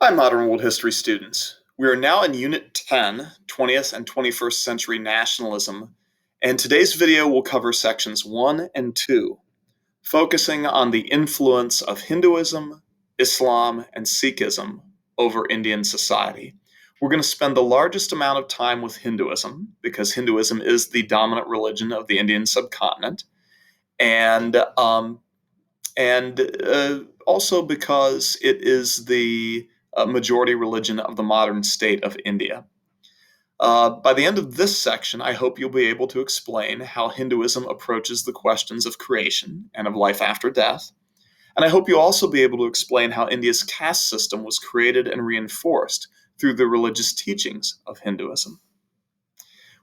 Hi, Modern World History students. We are now in Unit 10, 20th and 21st Century Nationalism, and today's video will cover sections 1 and 2, focusing on the influence of Hinduism, Islam, and Sikhism over Indian society. We're going to spend the largest amount of time with Hinduism, because Hinduism is the dominant religion of the Indian subcontinent, and also because it is the majority religion of the modern state of India. By the end of this section, I hope you'll be able to explain how Hinduism approaches the questions of creation and of life after death. And I hope you'll also be able to explain how India's caste system was created and reinforced through the religious teachings of Hinduism.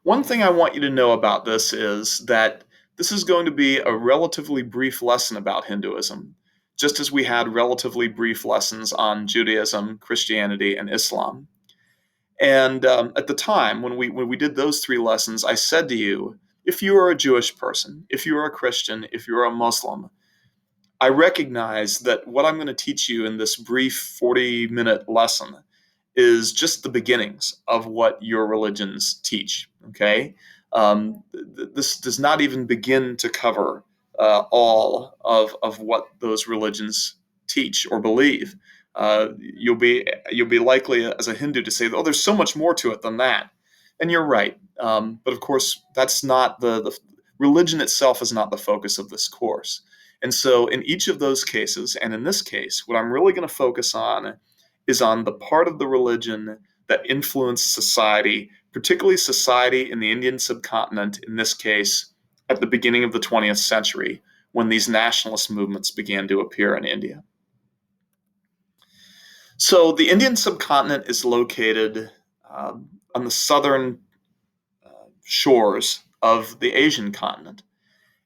One thing I want you to know about this is that this is going to be a relatively brief lesson about Hinduism, just as we had relatively brief lessons on Judaism, Christianity, and Islam. And at the time, when we did those three lessons, I said to you, if you are a Jewish person, if you are a Christian, if you are a Muslim, I recognize that what I'm going to teach you in this brief 40-minute lesson is just the beginnings of what your religions teach, okay? This does not even begin to cover all of what those religions teach or believe. You'll be likely as a Hindu to say, oh, there's so much more to it than that. And you're right. But of course, that's not the religion itself is not the focus of this course. And so in each of those cases, and in this case, what I'm really going to focus on is on the part of the religion that influenced society, particularly society in the Indian subcontinent, in this case, at the beginning of the 20th century, when these nationalist movements began to appear in India. So the Indian subcontinent is located on the southern shores of the Asian continent.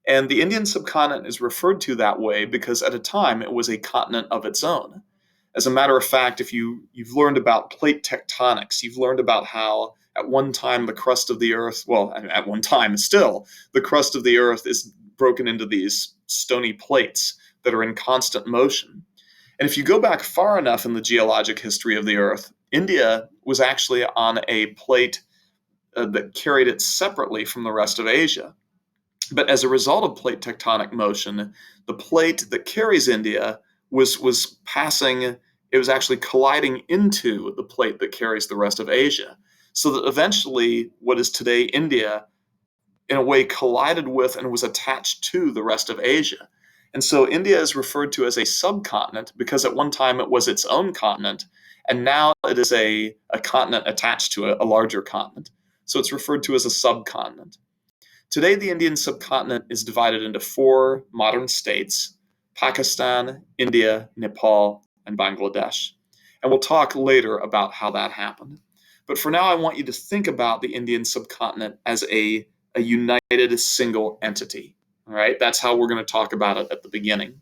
And the Indian subcontinent is referred to that way because at a time it was a continent of its own. As a matter of fact, if you've learned about plate tectonics, you've learned about how at one time the crust of the earth, well, at one time still, the crust of the earth is broken into these stony plates that are in constant motion. And if you go back far enough in the geologic history of the earth, India was actually on a plate that carried it separately from the rest of Asia. But as a result of plate tectonic motion, the plate that carries India was passing, it was actually colliding into the plate that carries the rest of Asia. So that eventually what is today India, in a way, collided with and was attached to the rest of Asia. And so India is referred to as a subcontinent because at one time it was its own continent, and now it is a continent attached to a larger continent. So it's referred to as a subcontinent. Today, the Indian subcontinent is divided into 4 modern states: Pakistan, India, Nepal, and Bangladesh. And we'll talk later about how that happened. But for now, I want you to think about the Indian subcontinent as a united single entity. All right, that's how we're going to talk about it at the beginning.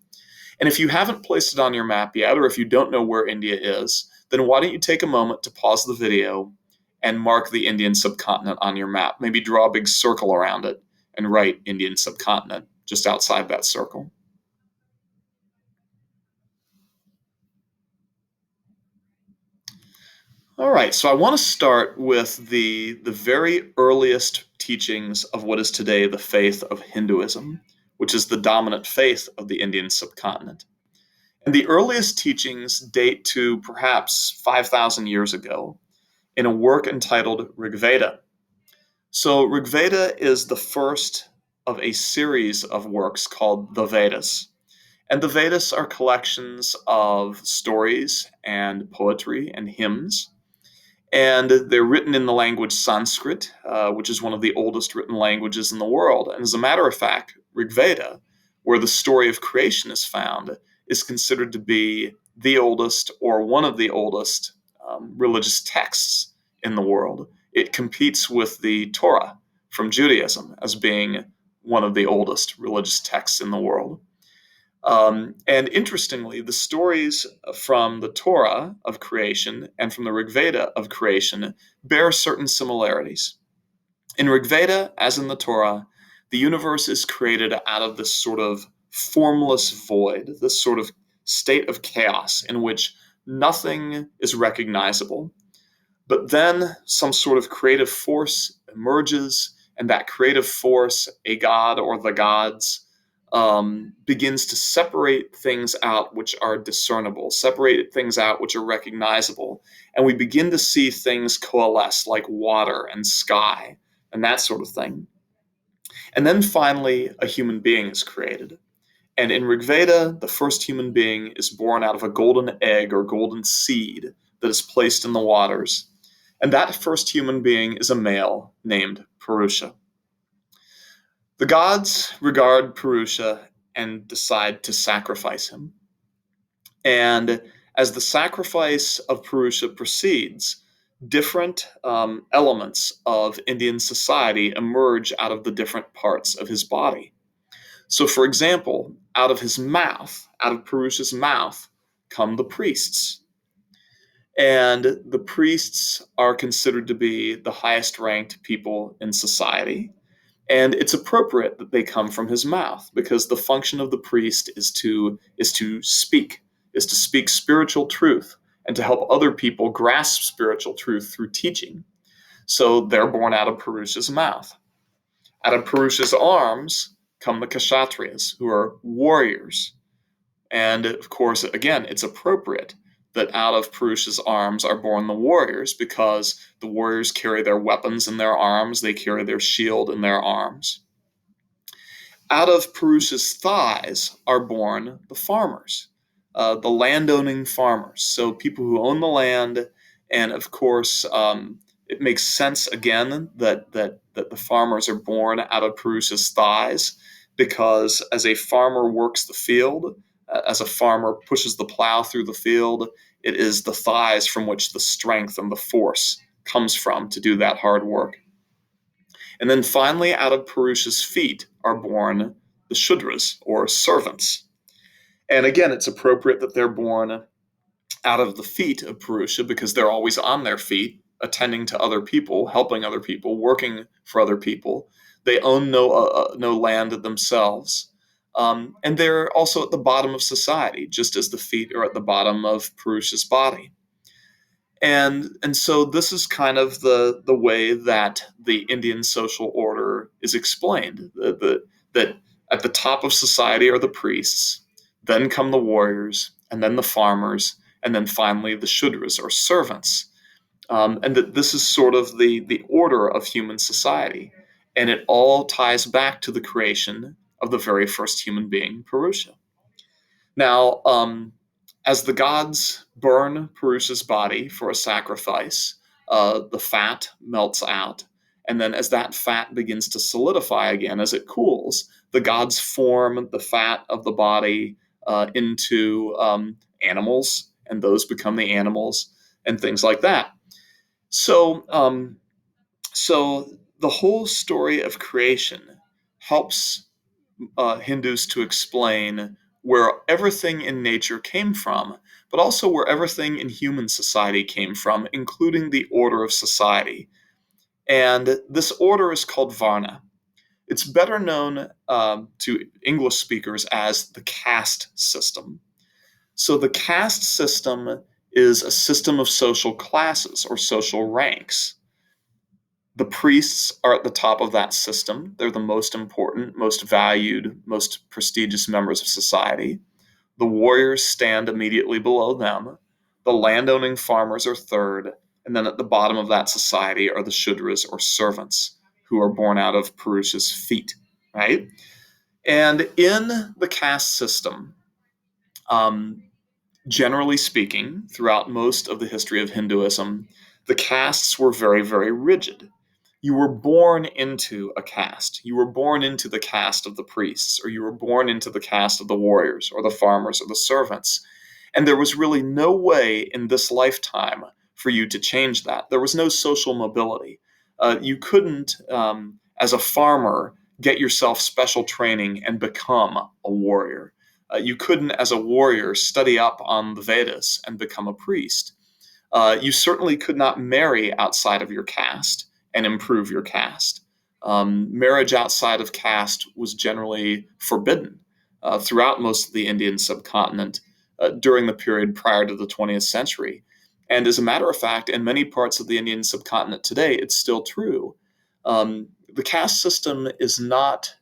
And if you haven't placed it on your map yet, or if you don't know where India is, then why don't you take a moment to pause the video and mark the Indian subcontinent on your map. Maybe draw a big circle around it and write Indian subcontinent just outside that circle. All right, so I want to start with the very earliest teachings of what is today the faith of Hinduism, which is the dominant faith of the Indian subcontinent. And the earliest teachings date to perhaps 5,000 years ago in a work entitled Rig Veda. So Rig Veda is the first of a series of works called the Vedas. And the Vedas are collections of stories and poetry and hymns. And they're written in the language Sanskrit, which is one of the oldest written languages in the world. And as a matter of fact, Rig Veda, where the story of creation is found, is considered to be the oldest or one of the oldest religious texts in the world. It competes with the Torah from Judaism as being one of the oldest religious texts in the world. And interestingly, the stories from the Torah of creation and from the Rig Veda of creation bear certain similarities. In Rig Veda, as in the Torah, the universe is created out of this sort of formless void, this sort of state of chaos in which nothing is recognizable. But then some sort of creative force emerges, and that creative force, a god or the gods, begins to separate things out which are discernible, separate things out which are recognizable. And we begin to see things coalesce like water and sky and that sort of thing. And then finally, a human being is created. And in Rig Veda, the first human being is born out of a golden egg or golden seed that is placed in the waters. And that first human being is a male named Purusha. The gods regard Purusha and decide to sacrifice him. And as the sacrifice of Purusha proceeds, different elements of Indian society emerge out of the different parts of his body. So, for example, out of his mouth, out of Purusha's mouth, come the priests. And the priests are considered to be the highest ranked people in society. And it's appropriate that they come from his mouth because the function of the priest is to speak spiritual truth and to help other people grasp spiritual truth through teaching. So they're born out of Purusha's mouth. Out of Purusha's arms come the Kshatriyas, who are warriors. And of course, again, it's appropriate that out of Purusha's arms are born the warriors because the warriors carry their weapons in their arms, they carry their shield in their arms. Out of Purusha's thighs are born the farmers, the landowning farmers. So people who own the land, and of course, it makes sense again that the farmers are born out of Purusha's thighs because as a farmer works the field, as a farmer pushes the plow through the field, it is the thighs from which the strength and the force comes from to do that hard work. And then finally, out of Purusha's feet are born the Shudras, or servants. And again, it's appropriate that they're born out of the feet of Purusha because they're always on their feet, attending to other people, helping other people, working for other people. They own no land themselves. And they're also at the bottom of society, just as the feet are at the bottom of Purusha's body. And so this is kind of the way that the Indian social order is explained, that at the top of society are the priests, then come the warriors, and then the farmers, and then finally the Shudras, or servants. And that this is sort of the order of human society. And it all ties back to the creation of the very first human being, Purusha. Now, as the gods burn Purusha's body for a sacrifice, the fat melts out. And then as that fat begins to solidify again, as it cools, the gods form the fat of the body into animals, and those become the animals and things like that. So, so the whole story of creation helps Hindus to explain where everything in nature came from, but also where everything in human society came from, including the order of society. And this order is called varna. It's better known to English speakers as the caste system. So the caste system is a system of social classes or social ranks. The priests are at the top of that system. They're the most important, most valued, most prestigious members of society. The warriors stand immediately below them. The landowning farmers are third. And then at the bottom of that society are the Shudras, or servants, who are born out of Purusha's feet, right? And in the caste system, generally speaking, throughout most of the history of Hinduism, the castes were very, very rigid. You were born into a caste. You were born into the caste of the priests, or you were born into the caste of the warriors, or the farmers, or the servants. And there was really no way in this lifetime for you to change that. There was no social mobility. You couldn't, as a farmer, get yourself special training and become a warrior. You couldn't, as a warrior, study up on the Vedas and become a priest. You certainly could not marry outside of your caste and improve your caste. Marriage outside of caste was generally forbidden throughout most of the Indian subcontinent. during the period prior to the 20th century. And as a matter of fact, in many parts of the Indian subcontinent today, it's still true. The caste system is not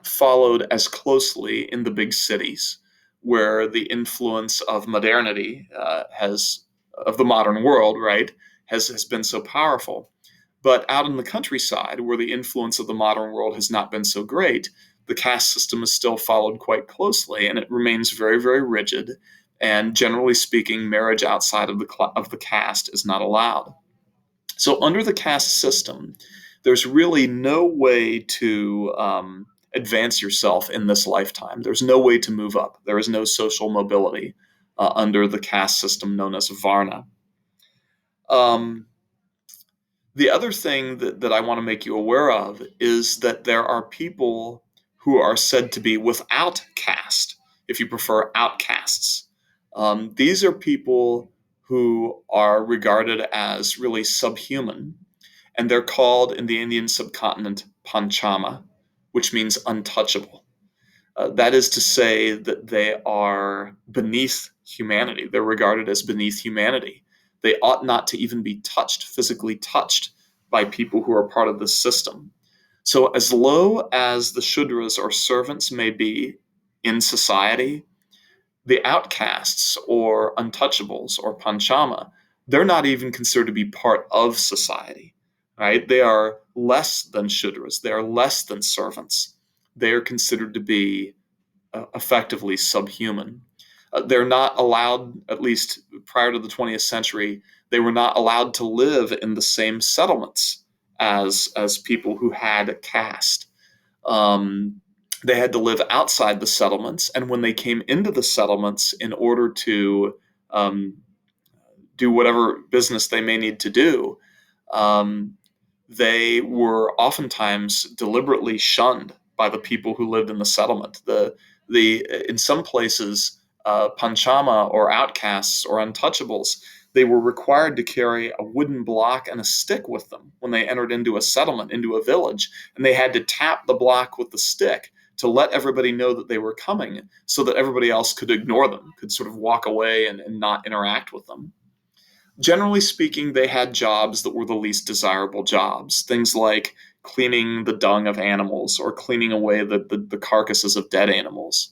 followed as closely in the big cities, where the influence of modernity of the modern world, right, has been so powerful. But out in the countryside, where the influence of the modern world has not been so great, the caste system is still followed quite closely, and it remains very, very rigid. And generally speaking, marriage outside of the caste is not allowed. So, under the caste system, there's really no way to advance yourself in this lifetime. There's no way to move up. There is no social mobility under the caste system known as varna. Um, the other thing that I want to make you aware of is that there are people who are said to be without caste, if you prefer outcasts. These are people who are regarded as really subhuman, and they're called in the Indian subcontinent panchama, which means untouchable. That is to say that they are beneath humanity. They're regarded as beneath humanity. They ought not to even be touched, physically touched, by people who are part of this system. So, as low as the Shudras or servants may be in society, the outcasts or untouchables or panchama, they're not even considered to be part of society, right? They are less than Shudras, they are less than servants. They are considered to be effectively subhuman. They're not allowed, at least prior to the 20th century, they were not allowed to live in the same settlements as people who had caste. Um, they had to live outside the settlements, and when they came into the settlements, in order to um, do whatever business they may need to do, um, they were oftentimes deliberately shunned by the people who lived in the settlement. The in some places, panchama or outcasts or untouchables, they were required to carry a wooden block and a stick with them when they entered into a settlement, into a village, and they had to tap the block with the stick to let everybody know that they were coming, so that everybody else could ignore them, could sort of walk away and not interact with them. Generally speaking, they had jobs that were the least desirable jobs. Things like cleaning the dung of animals or cleaning away the carcasses of dead animals.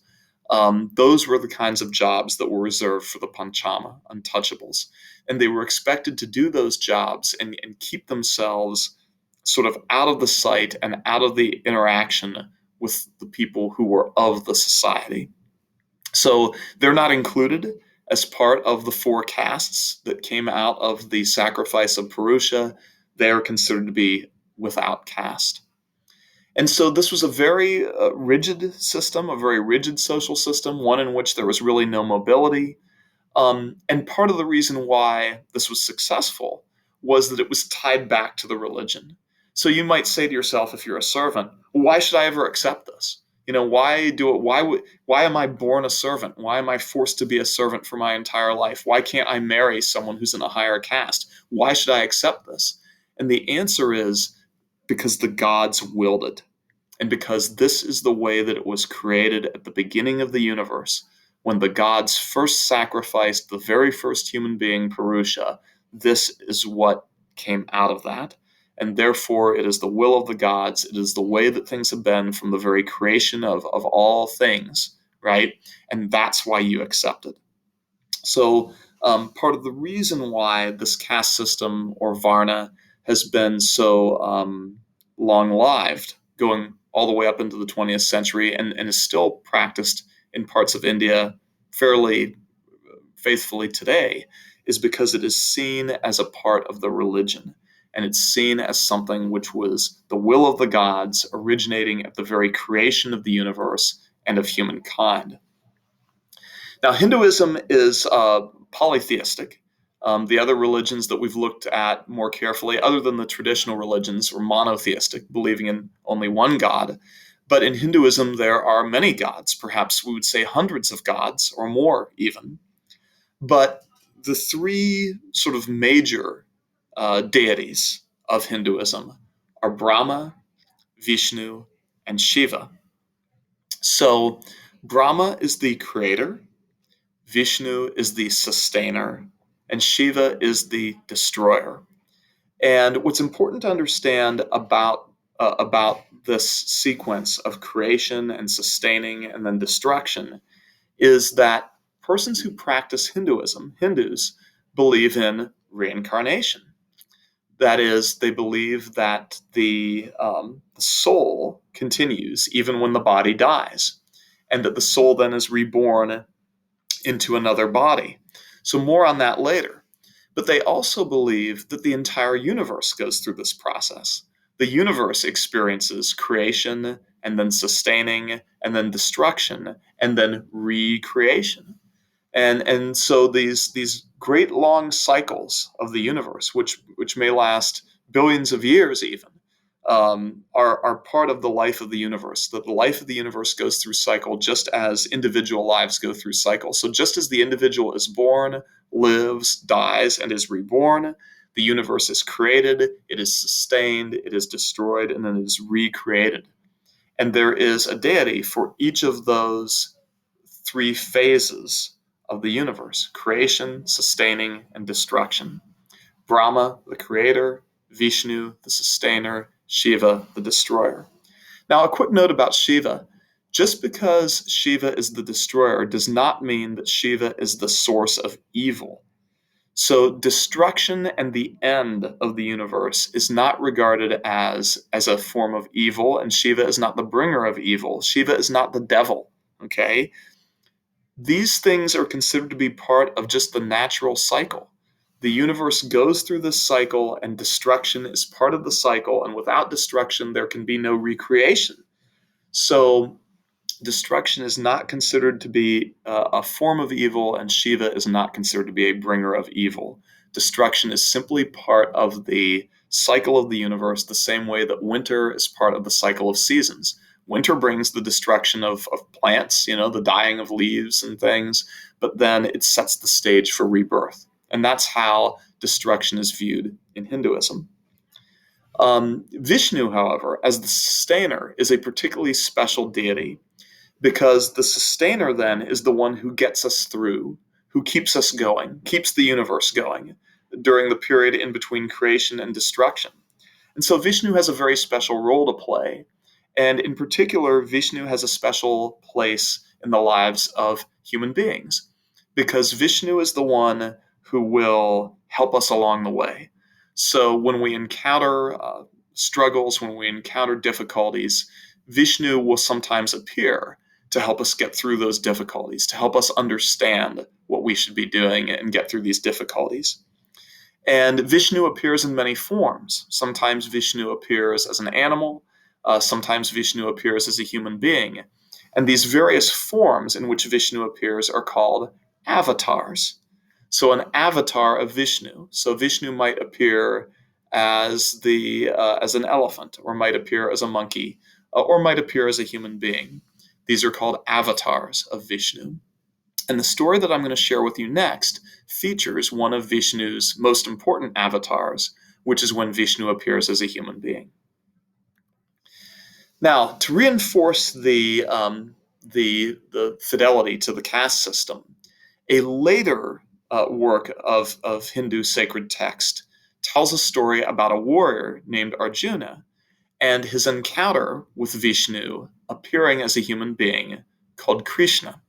Those were the kinds of jobs that were reserved for the panchama, untouchables. And they were expected to do those jobs and keep themselves sort of out of the sight and out of the interaction with the people who were of the society. So they're not included as part of the four castes that came out of the sacrifice of Purusha. They are considered to be without caste. And so this was a very rigid system, a very rigid social system, one in which there was really no mobility. And part of the reason why this was successful was that it was tied back to the religion. So you might say to yourself, if you're a servant, why should I ever accept this? Why do it? Why am I born a servant? Why am I forced to be a servant for my entire life? Why can't I marry someone who's in a higher caste? Why should I accept this? And the answer is because the gods willed it. And because this is the way that it was created at the beginning of the universe, when the gods first sacrificed the very first human being, Purusha, this is what came out of that. And therefore, it is the will of the gods. It is the way that things have been from the very creation of all things, right? And that's why you accept it. So, part of the reason why this caste system or Varna has been so long lived, going all the way up into the 20th century, and is still practiced in parts of India fairly faithfully today, is because it is seen as a part of the religion. And it's seen as something which was the will of the gods originating at the very creation of the universe and of humankind. Now, Hinduism is polytheistic. The other religions that we've looked at more carefully, other than the traditional religions, are monotheistic, believing in only one god. But in Hinduism, there are many gods, perhaps we would say hundreds of gods or more even. But the three sort of major deities of Hinduism are Brahma, Vishnu, and Shiva. So Brahma is the creator, Vishnu is the sustainer, and Shiva is the destroyer. And what's important to understand about this sequence of creation and sustaining and then destruction is that persons who practice Hinduism, Hindus, believe in reincarnation. That is, they believe that the soul continues even when the body dies, and that the soul then is reborn into another body. So, more on that later. But they also believe that the entire universe goes through this process. The universe experiences creation and then sustaining and then destruction and then recreation. And so these great long cycles of the universe, which may last billions of years even, are part of the life of the universe. That the life of the universe goes through cycle just as individual lives go through cycle. So just as the individual is born, lives, dies, and is reborn, the universe is created, it is sustained, it is destroyed, and then it is recreated. And there is a deity for each of those three phases of the universe: creation, sustaining, and destruction. Brahma, the creator; Vishnu, the sustainer; Shiva, the destroyer. Now, a quick note about Shiva. Just because Shiva is the destroyer does not mean that Shiva is the source of evil. So, destruction and the end of the universe is not regarded as a form of evil, and Shiva is not the bringer of evil. Shiva is not the devil, okay? These things are considered to be part of just the natural cycle. The universe goes through this cycle, and destruction is part of the cycle, and without destruction, there can be no recreation. So, destruction is not considered to be a form of evil, and Shiva is not considered to be a bringer of evil. Destruction is simply part of the cycle of the universe, the same way that winter is part of the cycle of seasons. Winter brings the destruction of plants, the dying of leaves and things, but then it sets the stage for rebirth. And that's how destruction is viewed in Hinduism. Vishnu, however, as the sustainer, is a particularly special deity because the sustainer then is the one who gets us through, who keeps us going, keeps the universe going during the period in between creation and destruction. And so Vishnu has a very special role to play. And in particular, Vishnu has a special place in the lives of human beings because Vishnu is the one who will help us along the way. So when we encounter struggles, when we encounter difficulties, Vishnu will sometimes appear to help us get through those difficulties, to help us understand what we should be doing and get through these difficulties. And Vishnu appears in many forms. Sometimes Vishnu appears as an animal, sometimes Vishnu appears as a human being. And these various forms in which Vishnu appears are called avatars. So an avatar of Vishnu. So Vishnu might appear as an elephant, or might appear as a monkey, or might appear as a human being. These are called avatars of Vishnu. And the story that I'm going to share with you next features one of Vishnu's most important avatars, which is when Vishnu appears as a human being. Now, to reinforce the fidelity to the caste system, a later work of Hindu sacred text tells a story about a warrior named Arjuna and his encounter with Vishnu appearing as a human being called Krishna.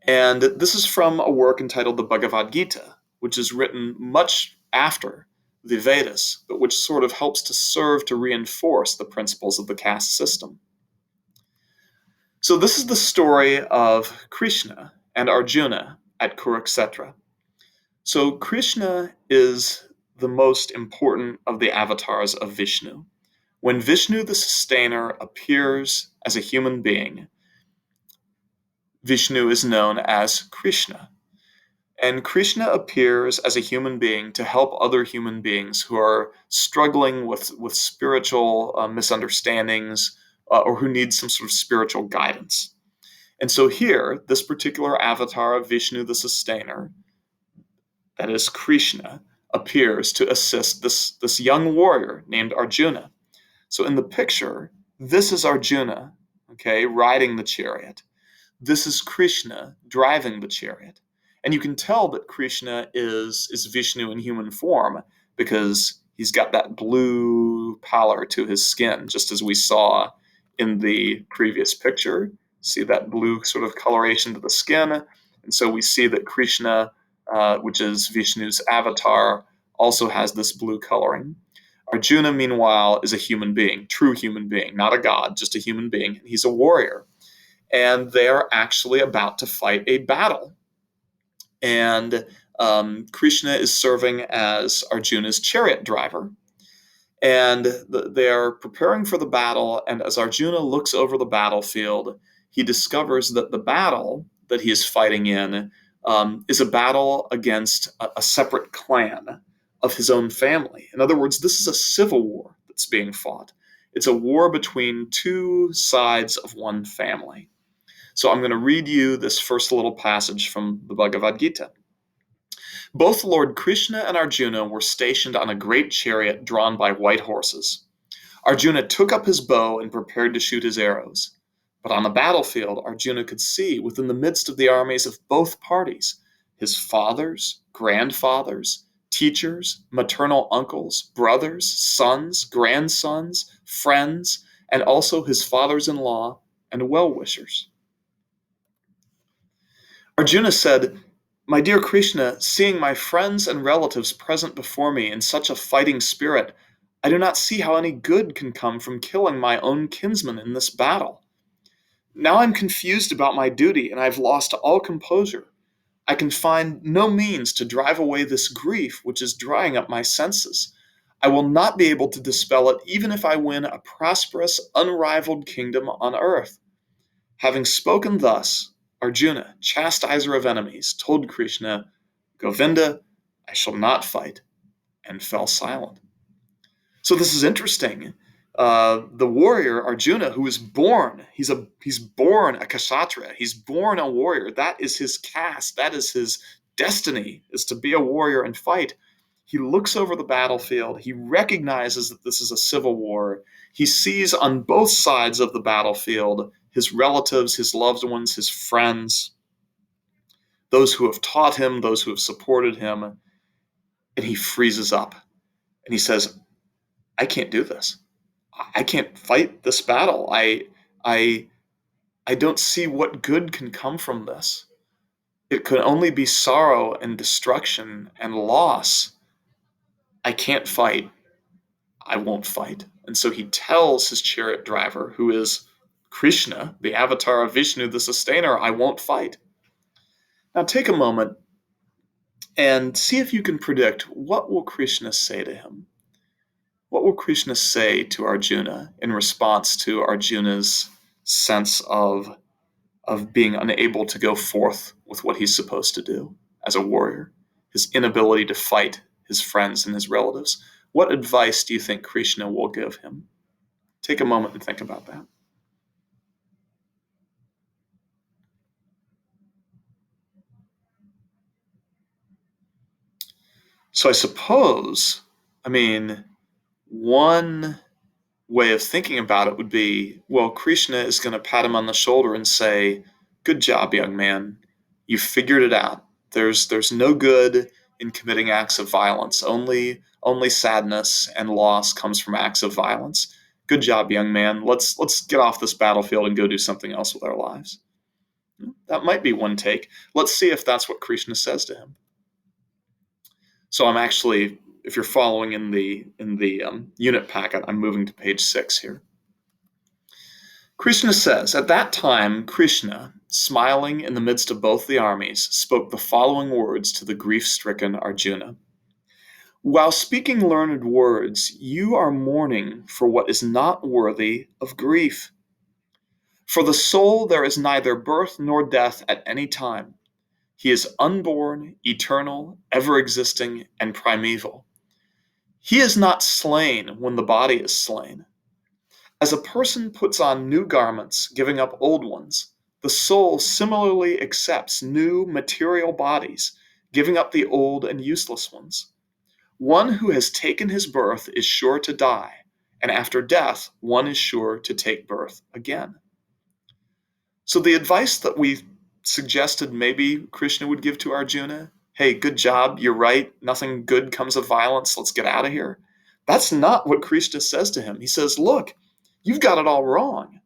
And this is from a work entitled the Bhagavad Gita, which is written much after the Vedas, but which sort of helps to serve to reinforce the principles of the caste system. So this is the story of Krishna and Arjuna at Kurukshetra. So Krishna is the most important of the avatars of Vishnu. When Vishnu the sustainer appears as a human being, Vishnu is known as Krishna. And Krishna appears as a human being to help other human beings who are struggling with spiritual misunderstandings or who need some sort of spiritual guidance. And so here, this particular avatar of Vishnu the sustainer, that is Krishna, appears to assist this young warrior named Arjuna. So in the picture, this is Arjuna, okay, riding the chariot. This is Krishna driving the chariot. And you can tell that Krishna is Vishnu in human form because he's got that blue pallor to his skin, just as we saw in the previous picture. See that blue sort of coloration to the skin. And so we see that Krishna, which is Vishnu's avatar, also has this blue coloring. Arjuna, meanwhile, is a human being, true human being, not a god, just a human being. He's a warrior. And they're actually about to fight a battle. And Krishna is serving as Arjuna's chariot driver. And they are preparing for the battle. And as Arjuna looks over the battlefield, he discovers that the battle that he is fighting in is a battle against a separate clan of his own family. In other words, this is a civil war that's being fought. It's a war between two sides of one family. So I'm going to read you this first little passage from the Bhagavad Gita. Both Lord Krishna and Arjuna were stationed on a great chariot drawn by white horses. Arjuna took up his bow and prepared to shoot his arrows. But on the battlefield, Arjuna could see within the midst of the armies of both parties his fathers, grandfathers, teachers, maternal uncles, brothers, sons, grandsons, friends, and also his fathers-in-law and well-wishers. Arjuna said, "My dear Krishna, seeing my friends and relatives present before me in such a fighting spirit, I do not see how any good can come from killing my own kinsmen in this battle. Now I'm confused about my duty and I've lost all composure. I can find no means to drive away this grief which is drying up my senses. I will not be able to dispel it even if I win a prosperous, unrivaled kingdom on earth." Having spoken thus, Arjuna, chastiser of enemies, told Krishna, "Govinda, I shall not fight," and fell silent. So this is interesting. The warrior Arjuna, who is born, he's born a kshatriya. He's born a warrior. That is his caste. That is his destiny, is to be a warrior and fight. He looks over the battlefield. He recognizes that this is a civil war. He sees on both sides of the battlefield his relatives, his loved ones, his friends, those who have taught him, those who have supported him, and he freezes up. And he says, "I can't do this. I can't fight this battle. I don't see what good can come from this. It could only be sorrow and destruction and loss. I can't fight. I won't fight." And so he tells his chariot driver, who is Krishna, the avatar of Vishnu, the sustainer, "I won't fight." Now take a moment and see if you can predict, what will Krishna say to him? What will Krishna say to Arjuna in response to Arjuna's sense of being unable to go forth with what he's supposed to do as a warrior, his inability to fight his friends and his relatives? What advice do you think Krishna will give him? Take a moment and think about that. So I suppose, one way of thinking about it would be, well, Krishna is going to pat him on the shoulder and say, "Good job, young man. You figured it out. There's no good in committing acts of violence. Only sadness and loss comes from acts of violence. Good job, young man. Let's get off this battlefield and go do something else with our lives." That might be one take. Let's see if that's what Krishna says to him. So I'm actually, if you're following in the unit packet, I'm moving to page 6 here. Krishna says, "At that time, Krishna, smiling in the midst of both the armies, spoke the following words to the grief-stricken Arjuna. While speaking learned words, you are mourning for what is not worthy of grief. For the soul there is neither birth nor death at any time. He is unborn, eternal, ever-existing, and primeval. He is not slain when the body is slain. As a person puts on new garments, giving up old ones, the soul similarly accepts new material bodies, giving up the old and useless ones. One who has taken his birth is sure to die, and after death, one is sure to take birth again." So the advice that we suggested maybe Krishna would give to Arjuna, hey, good job, you're right, nothing good comes of violence, let's get out of here. That's not what Krishna says to him. He says, look, you've got it all wrong.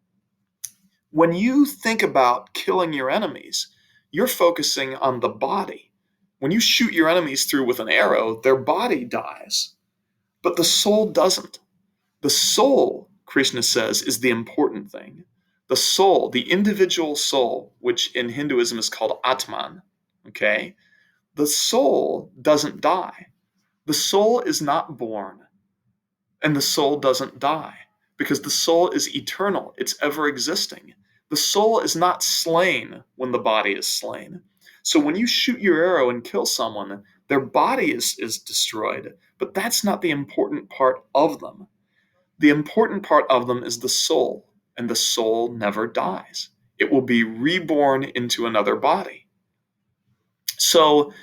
When you think about killing your enemies, you're focusing on the body. When you shoot your enemies through with an arrow, their body dies, but the soul doesn't. The soul, Krishna says, is the important thing. The soul, the individual soul, which in Hinduism is called Atman, okay? The soul doesn't die. The soul is not born, and the soul doesn't die, because the soul is eternal, it's ever existing. The soul is not slain when the body is slain. So when you shoot your arrow and kill someone, their body is destroyed, but that's not the important part of them. The important part of them is the soul, and the soul never dies. It will be reborn into another body. So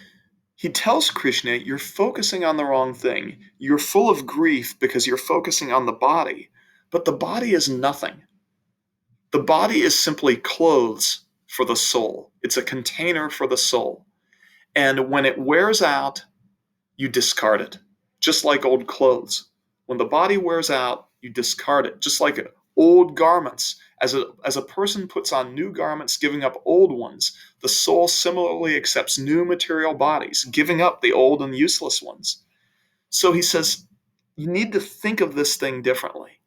he tells Krishna, you're focusing on the wrong thing. You're full of grief because you're focusing on the body, but the body is nothing. The body is simply clothes for the soul. It's a container for the soul. And when it wears out, you discard it, just like old clothes. When the body wears out, you discard it, just like old garments. As a person puts on new garments, giving up old ones, the soul similarly accepts new material bodies, giving up the old and useless ones. So he says, you need to think of this thing differently.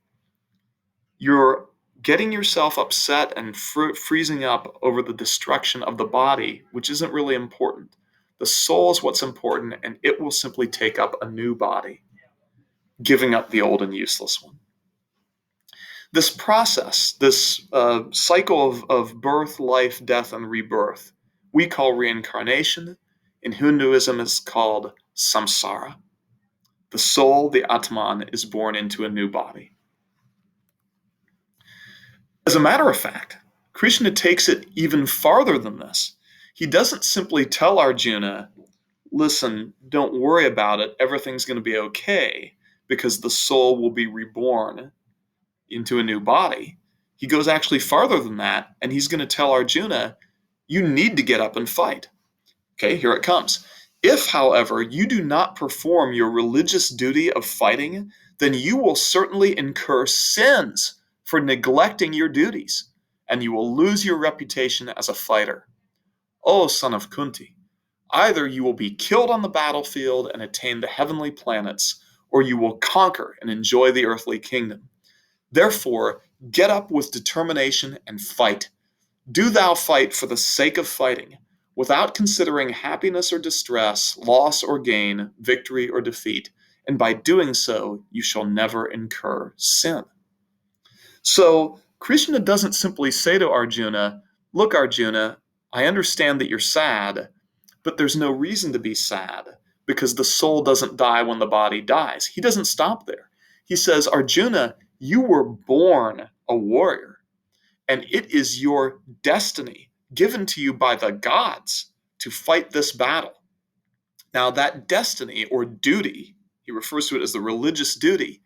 You're getting yourself upset and freezing up over the destruction of the body, which isn't really important. The soul is what's important, and it will simply take up a new body, giving up the old and useless one. This process, this cycle of birth, life, death, and rebirth, we call reincarnation. In Hinduism, it's called samsara. The soul, the Atman, is born into a new body. As a matter of fact, Krishna takes it even farther than this. He doesn't simply tell Arjuna, listen, don't worry about it, everything's going to be okay, because the soul will be reborn into a new body. He goes actually farther than that, and he's going to tell Arjuna, you need to get up and fight. Okay, here it comes. If, however, you do not perform your religious duty of fighting, then you will certainly incur sins for neglecting your duties, and you will lose your reputation as a fighter. O son of Kunti, either you will be killed on the battlefield and attain the heavenly planets, or you will conquer and enjoy the earthly kingdom. Therefore, get up with determination and fight. Do thou fight for the sake of fighting, without considering happiness or distress, loss or gain, victory or defeat, and by doing so, you shall never incur sin. So, Krishna doesn't simply say to Arjuna, look, Arjuna, I understand that you're sad, but there's no reason to be sad, because the soul doesn't die when the body dies. He doesn't stop there. He says, Arjuna, you were born a warrior, and it is your destiny given to you by the gods to fight this battle. Now, that destiny or duty, he refers to it as the religious duty,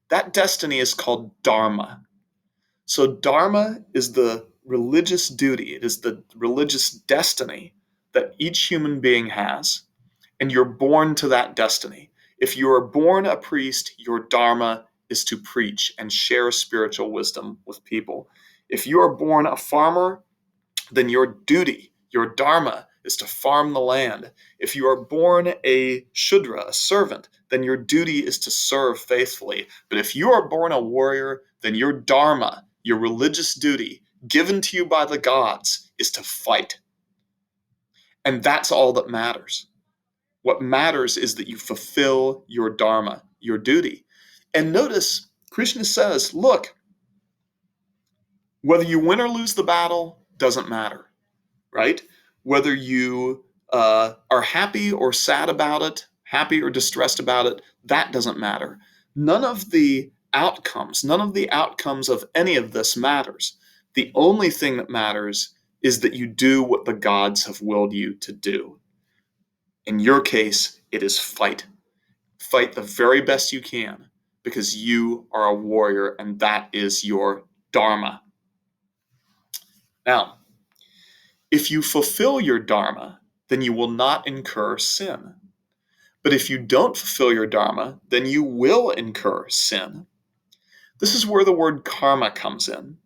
that destiny is called dharma. So, dharma is the religious duty, it is the religious destiny that each human being has, and you're born to that destiny. If you are born a priest, your dharma is to preach and share spiritual wisdom with people. If you are born a farmer, then your duty, your dharma, is to farm the land. If you are born a shudra, a servant, then your duty is to serve faithfully. But if you are born a warrior, then your dharma, your religious duty, given to you by the gods, is to fight. And that's all that matters. What matters is that you fulfill your dharma, your duty. And notice, Krishna says, look, whether you win or lose the battle doesn't matter, right? Whether you are happy or sad about it, happy or distressed about it, that doesn't matter. None of the outcomes of any of this matters. The only thing that matters is that you do what the gods have willed you to do. In your case, it is fight. Fight the very best you can, because you are a warrior and that is your dharma. Now, if you fulfill your dharma, then you will not incur sin. But if you don't fulfill your dharma, then you will incur sin. This is where the word karma comes in.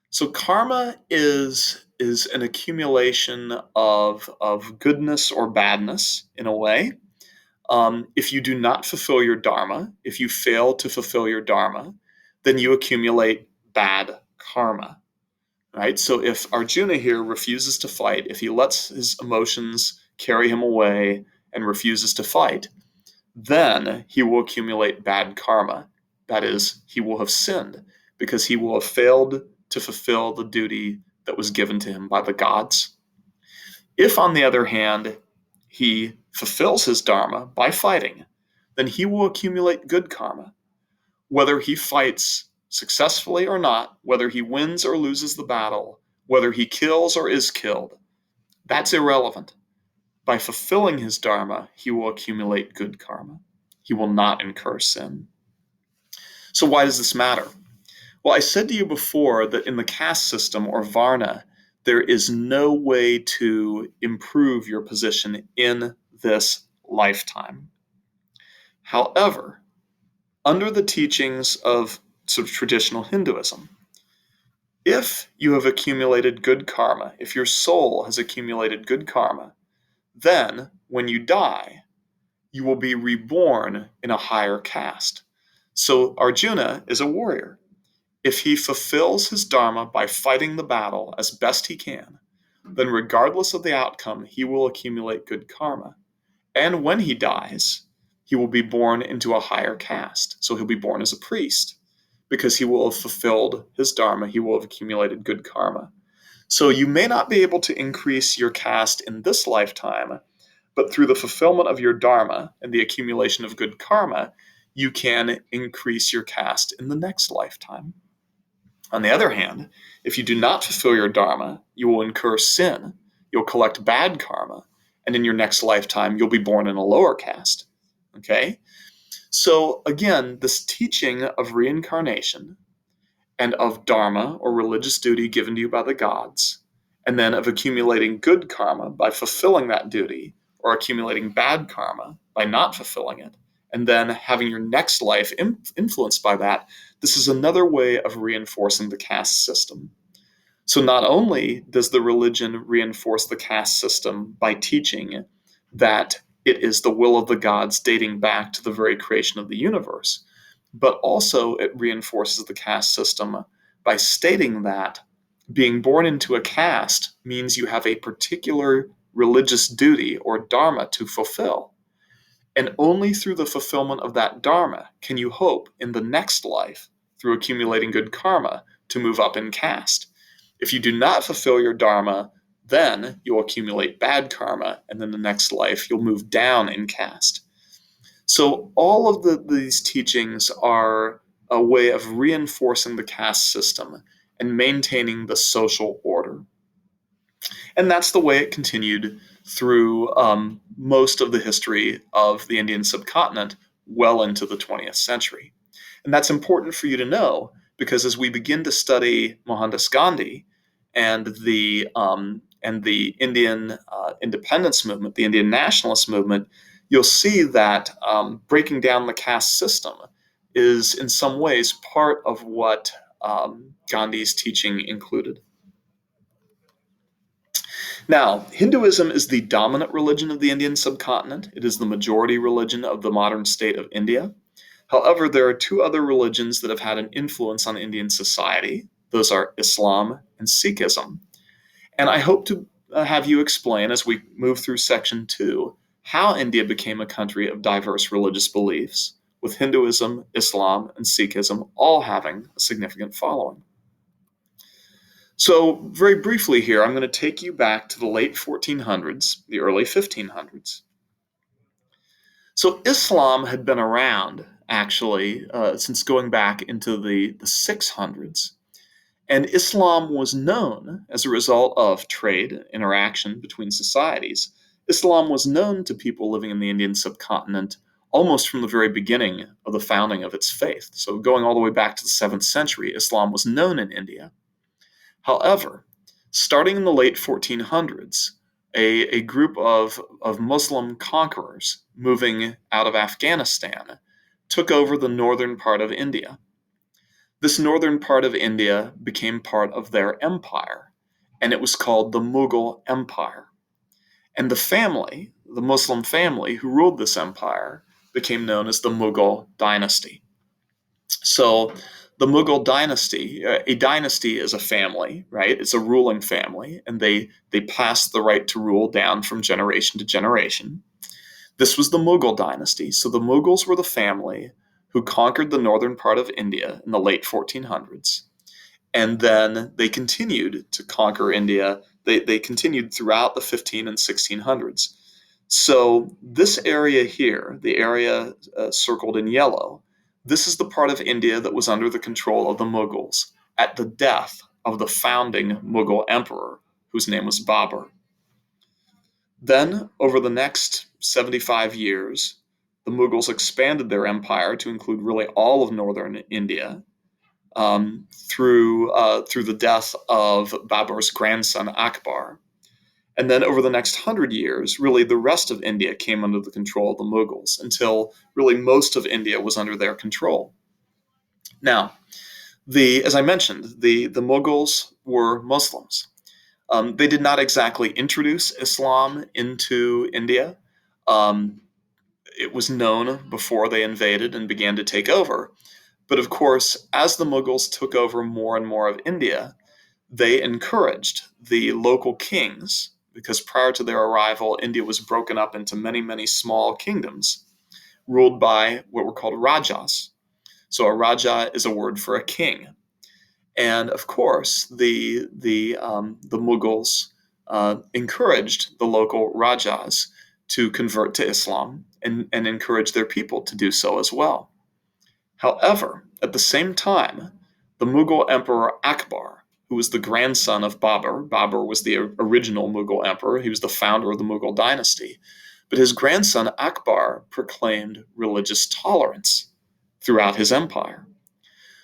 So karma is an accumulation of goodness or badness in a way. If you do not fulfill your dharma, if you fail to fulfill your dharma, then you accumulate bad karma, right? So if Arjuna here refuses to fight, if he lets his emotions carry him away and refuses to fight, then he will accumulate bad karma. That is, he will have sinned because he will have failed to fulfill the duty that was given to him by the gods. If, on the other hand, he fulfills his dharma by fighting, then he will accumulate good karma. Whether he fights successfully or not, whether he wins or loses the battle, whether he kills or is killed, that's irrelevant. By fulfilling his dharma, he will accumulate good karma. He will not incur sin. So why does this matter? Well, I said to you before that in the caste system, or varna, there is no way to improve your position in this lifetime. However, under the teachings of sort of traditional Hinduism, if you have accumulated good karma, if your soul has accumulated good karma, then when you die, you will be reborn in a higher caste. So Arjuna is a warrior. If he fulfills his dharma by fighting the battle as best he can, then regardless of the outcome, he will accumulate good karma. And when he dies, he will be born into a higher caste. So he'll be born as a priest because he will have fulfilled his dharma, he will have accumulated good karma. So you may not be able to increase your caste in this lifetime, but through the fulfillment of your dharma and the accumulation of good karma, you can increase your caste in the next lifetime. On the other hand, if you do not fulfill your dharma, you will incur sin, you'll collect bad karma, and in your next lifetime, you'll be born in a lower caste. Okay? So again, this teaching of reincarnation and of dharma, or religious duty given to you by the gods, and then of accumulating good karma by fulfilling that duty, or accumulating bad karma by not fulfilling it, and then having your next life influenced by that, this is another way of reinforcing the caste system. So not only does the religion reinforce the caste system by teaching that it is the will of the gods dating back to the very creation of the universe, but also it reinforces the caste system by stating that being born into a caste means you have a particular religious duty or dharma to fulfill. And only through the fulfillment of that dharma can you hope in the next life, through accumulating good karma, to move up in caste. If you do not fulfill your dharma, then you'll accumulate bad karma, and then the next life you'll move down in caste. So all of these teachings are a way of reinforcing the caste system and maintaining the social order. And that's the way it continued through most of the history of the Indian subcontinent well into the 20th century. And that's important for you to know because as we begin to study Mohandas Gandhi and the Indian independence movement, the Indian nationalist movement, you'll see that breaking down the caste system is in some ways part of what Gandhi's teaching included. Now, Hinduism is the dominant religion of the Indian subcontinent. It is the majority religion of the modern state of India. However, there are two other religions that have had an influence on Indian society. Those are Islam and Sikhism. And I hope to have you explain, as we move through section 2, how India became a country of diverse religious beliefs, with Hinduism, Islam, and Sikhism all having a significant following. So, very briefly here, I'm going to take you back to the late 1400s, the early 1500s. So, Islam had been around, actually, since going back into the 600s. And Islam was known as a result of trade, interaction between societies. Islam was known to people living in the Indian subcontinent almost from the very beginning of the founding of its faith. So, going all the way back to the 7th century, Islam was known in India. However, Starting in the late 1400s, a group of Muslim conquerors moving out of Afghanistan took over the northern part of India. This northern part of India became part of their empire, and it was called the Mughal Empire. And the Muslim family who ruled this empire, became known as the Mughal dynasty. So, the Mughal dynasty, a dynasty is a family, right? It's a ruling family, and they pass the right to rule down from generation to generation. This was the Mughal dynasty. So the Mughals were the family who conquered the northern part of India in the late 1400s. And then they continued to conquer India. They continued throughout the 15 and 1600s. So this area here, the area circled in yellow, this is the part of India that was under the control of the Mughals at the death of the founding Mughal emperor, whose name was Babur. Then, over the next 75 years, the Mughals expanded their empire to include really all of northern India, through the death of Babur's grandson Akbar. And then over the next 100 years, really the rest of India came under the control of the Mughals until really most of India was under their control. Now, as I mentioned, the Mughals were Muslims. They did not exactly introduce Islam into India. Um, it was known before they invaded and began to take over. But of course, as the Mughals took over more and more of India, they encouraged the local kings, because prior to their arrival, India was broken up into many, many small kingdoms ruled by what were called rajas. So a raja is a word for a king. And of course, the Mughals encouraged the local rajas to convert to Islam and encourage their people to do so as well. However, at the same time, the Mughal Emperor Akbar, who was the grandson of Babur was the original Mughal emperor, he was the founder of the Mughal dynasty, but his grandson Akbar proclaimed religious tolerance throughout his empire.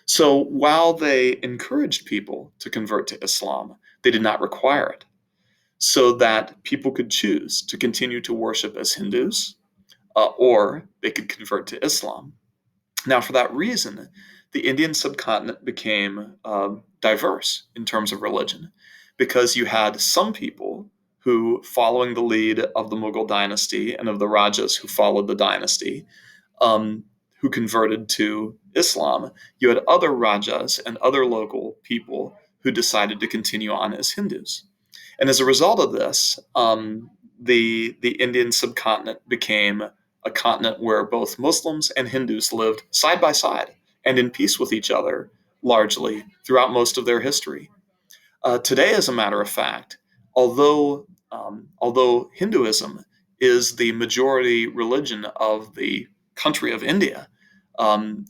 So while they encouraged people to convert to Islam, they did not require it, so that people could choose to continue to worship as Hindus, or they could convert to Islam. Now, for that reason, the Indian subcontinent became diverse in terms of religion, because you had some people who, following the lead of the Mughal dynasty and of the Rajas who followed the dynasty, um, who converted to Islam. You had other Rajas and other local people who decided to continue on as Hindus. And as a result of this, the Indian subcontinent became a continent where both Muslims and Hindus lived side by side and in peace with each other, largely throughout most of their history. Today, as a matter of fact, although Hinduism is the majority religion of the country of India,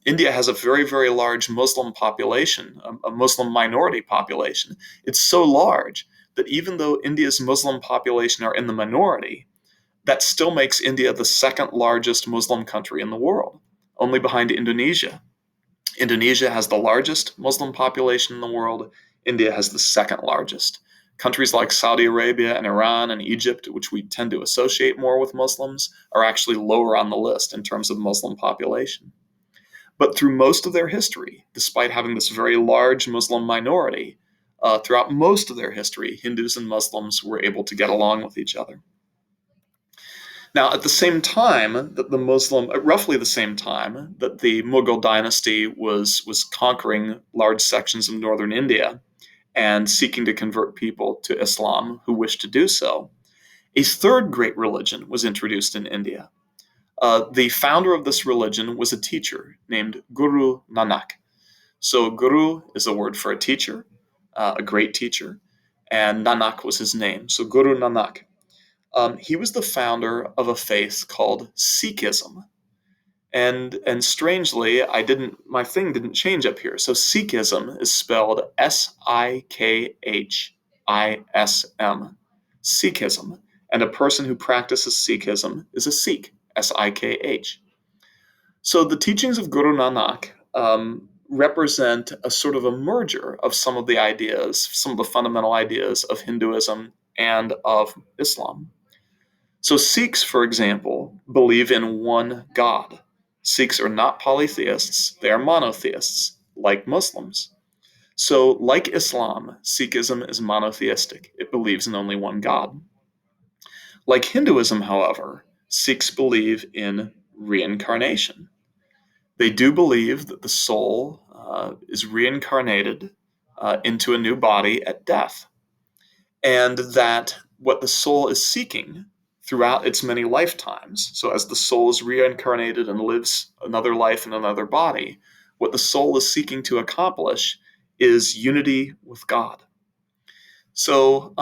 India has a very, very large Muslim population, a Muslim minority population. It's so large that even though India's Muslim population are in the minority, that still makes India the second largest Muslim country in the world, only behind Indonesia. Indonesia has the largest Muslim population in the world. India has the second largest. Countries like Saudi Arabia and Iran and Egypt, which we tend to associate more with Muslims, are actually lower on the list in terms of Muslim population. But through most of their history, despite having this very large Muslim minority, throughout most of their history, Hindus and Muslims were able to get along with each other. Now, at the same time that roughly the same time that the Mughal dynasty was conquering large sections of northern India and seeking to convert people to Islam who wished to do so, a third great religion was introduced in India. The founder of this religion was a teacher named Guru Nanak. So, Guru is a word for a teacher, a great teacher, and Nanak was his name. So, Guru Nanak. He was the founder of a faith called Sikhism. And strangely, my thing didn't change up here. So Sikhism is spelled Sikhism. Sikhism. And a person who practices Sikhism is a Sikh, Sikh. So the teachings of Guru Nanak represent a sort of a merger of some of the ideas, some of the fundamental ideas of Hinduism and of Islam. So Sikhs, for example, believe in one God. Sikhs are not polytheists, they are monotheists, like Muslims. So, like Islam, Sikhism is monotheistic. It believes in only one God. Like Hinduism, however, Sikhs believe in reincarnation. They do believe that the soul is reincarnated into a new body at death, and that what the soul is seeking throughout its many lifetimes, so as the soul is reincarnated and lives another life in another body, what the soul is seeking to accomplish is unity with God. So,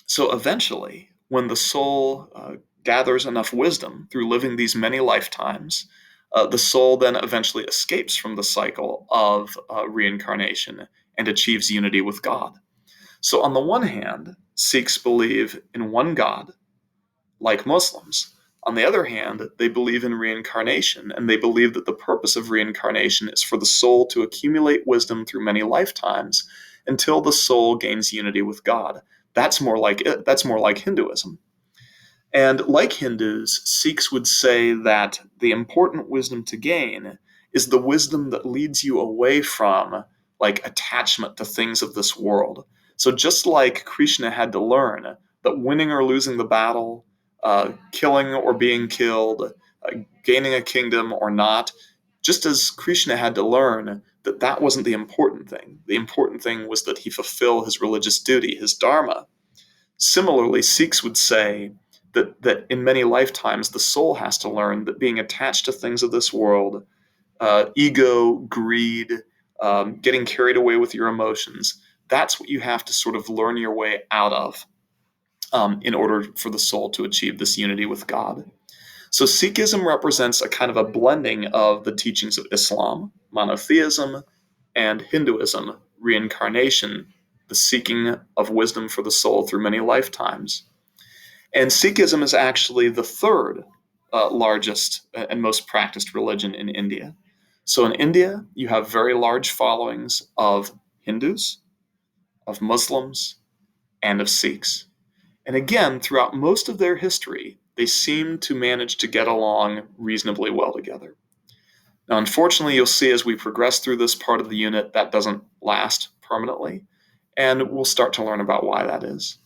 so eventually, when the soul gathers enough wisdom through living these many lifetimes, the soul then eventually escapes from the cycle of reincarnation and achieves unity with God. So, on the one hand, Sikhs believe in one God, like Muslims. On the other hand, they believe in reincarnation, and they believe that the purpose of reincarnation is for the soul to accumulate wisdom through many lifetimes until the soul gains unity with God. That's more like Hinduism. And like Hindus, Sikhs would say that the important wisdom to gain is the wisdom that leads you away from like attachment to things of this world. So just like Krishna had to learn that winning or losing the battle, killing or being killed, gaining a kingdom or not, just as Krishna had to learn that that wasn't the important thing. The important thing was that he fulfill his religious duty, his dharma. Similarly, Sikhs would say that in many lifetimes the soul has to learn that being attached to things of this world, ego, greed, getting carried away with your emotions, that's what you have to sort of learn your way out of in order for the soul to achieve this unity with God. So Sikhism represents a kind of a blending of the teachings of Islam, monotheism, and Hinduism, reincarnation, the seeking of wisdom for the soul through many lifetimes. And Sikhism is actually the third largest and most practiced religion in India. So in India, you have very large followings of Hindus, of Muslims, and of Sikhs. And again, throughout most of their history, they seem to manage to get along reasonably well together. Now, unfortunately, you'll see as we progress through this part of the unit, that doesn't last permanently, and we'll start to learn about why that is.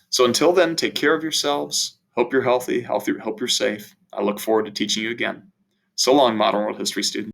So until then, take care of yourselves. Hope you're healthy, hope you're safe. I look forward to teaching you again. So long, Modern World History students.